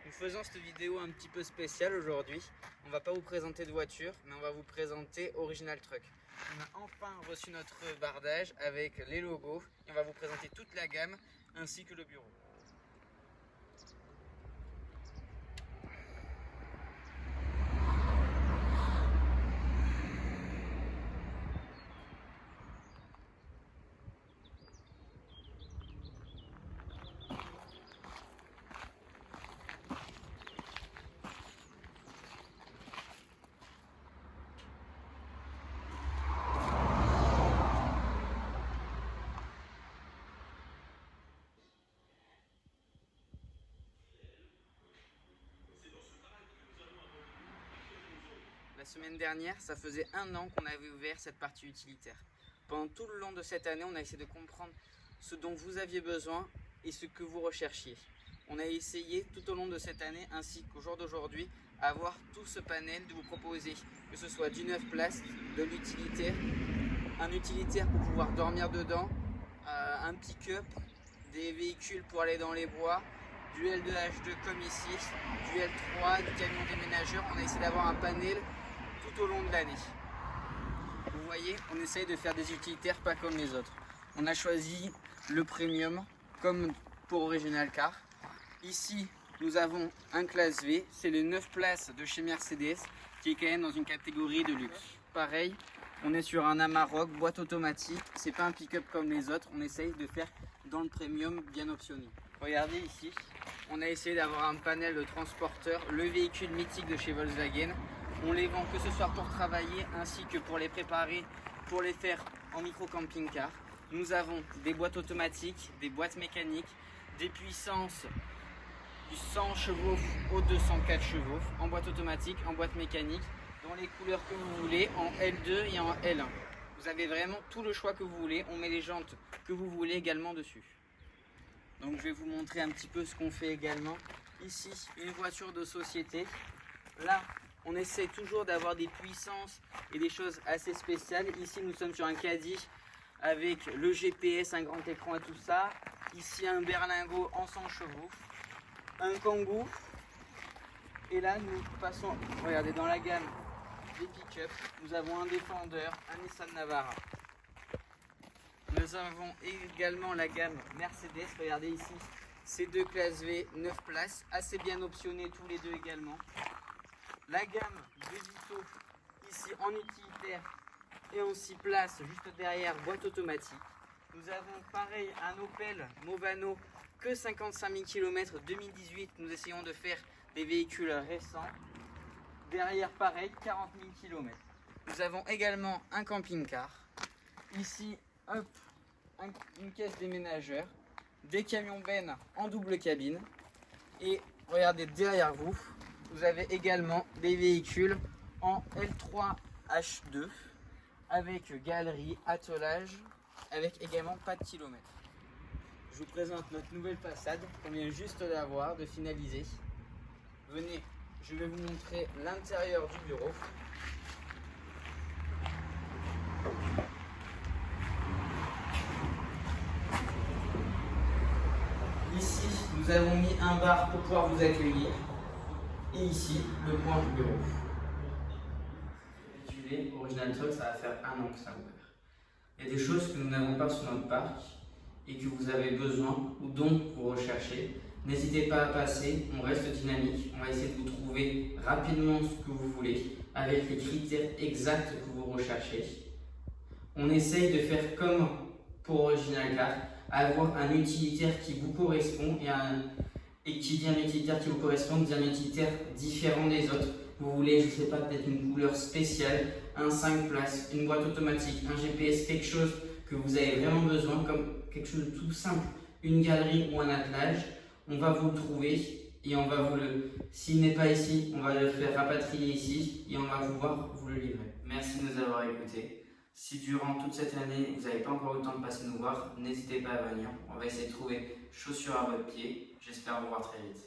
Nous faisons cette vidéo un petit peu spéciale aujourd'hui. On va pas vous présenter de voiture, mais on va vous présenter Original Truck. On a enfin reçu notre bardage avec les logos et on va vous présenter toute la gamme ainsi que le bureau. La semaine dernière, ça faisait 1 an qu'on avait ouvert cette partie utilitaire. Pendant tout le long de cette année, on a essayé de comprendre ce dont vous aviez besoin et ce que vous recherchiez. On a essayé tout au long de cette année, ainsi qu'au jour d'aujourd'hui, avoir tout ce panel de vous proposer, que ce soit du 9 places, de l'utilitaire, un utilitaire pour pouvoir dormir dedans, un pick-up, des véhicules pour aller dans les bois, du L2H2 comme ici, du L3, du camion déménageur. On a essayé d'avoir un panel tout au long de l'année. Vous voyez, on essaye de faire des utilitaires pas comme les autres. On a choisi le premium comme pour Original Car. Ici, nous avons un classe V, c'est le 9 places de chez Mercedes qui est quand même dans une catégorie de luxe. Pareil, on est sur un Amarok, boîte automatique, c'est pas un pick-up comme les autres, on essaye de faire dans le premium bien optionné. Regardez ici, on a essayé d'avoir un panel de transporteur, le véhicule mythique de chez Volkswagen. On les vend que ce soit pour travailler ainsi que pour les préparer, pour les faire en micro-camping-car. Nous avons des boîtes automatiques, des boîtes mécaniques, des puissances du 100 chevaux au 204 chevaux, en boîte automatique, en boîte mécanique, dans les couleurs que vous voulez, en L2 et en L1. Vous avez vraiment tout le choix que vous voulez, on met les jantes que vous voulez également dessus. Donc je vais vous montrer un petit peu ce qu'on fait également. Ici, une voiture de société. Là, on essaie toujours d'avoir des puissances et des choses assez spéciales. Ici, nous sommes sur un caddie avec le GPS, un grand écran et tout ça. Ici, un berlingot en 100 chevaux, un Kangoo. Et là, nous passons, regardez, dans la gamme des pick-up, nous avons un Defender, un Nissan Navara. Nous avons également la gamme Mercedes, regardez ici, ces deux classes V, 9 places, assez bien optionnés tous les deux également. La gamme de Vito, ici en utilitaire et en 6 places, juste derrière, boîte automatique. Nous avons pareil un Opel Movano, que 55 000 km 2018, nous essayons de faire des véhicules récents. Derrière pareil, 40 000 km. Nous avons également un camping-car. Ici, hop, une caisse déménageur, des camions bennes en double cabine. Et regardez derrière vous, vous avez également des véhicules en L3H2 avec galerie, attelage, avec également pas de kilomètres. Je vous présente notre nouvelle façade qu'on vient juste d'avoir, de finaliser. Venez, je vais vous montrer l'intérieur du bureau. Ici, nous avons mis un bar pour pouvoir vous accueillir. Et ici, le point du bureau. Original Truck, ça va faire 1 an que ça a ouvert. Il y a des choses que nous n'avons pas sur notre parc et que vous avez besoin ou donc vous recherchez. N'hésitez pas à passer, on reste dynamique, on va essayer de vous trouver rapidement ce que vous voulez avec les critères exacts que vous recherchez. On essaye de faire comme pour Original Car, avoir un utilitaire qui vous correspond et qui dit un utilitaire qui vous correspond, dit un utilitaire différent des autres. Vous voulez, je ne sais pas, peut-être une couleur spéciale, un 5 places, une boîte automatique, un GPS, quelque chose que vous avez vraiment besoin, comme quelque chose de tout simple, une galerie ou un attelage, on va vous le trouver et on va vous le, s'il n'est pas ici, on va le faire rapatrier ici et on va pouvoir vous le livrer. Merci de nous avoir écoutés. Si durant toute cette année, vous n'avez pas encore eu le temps de passer nous voir, n'hésitez pas à venir. On va essayer de trouver chaussures à votre pied. J'espère vous voir très vite.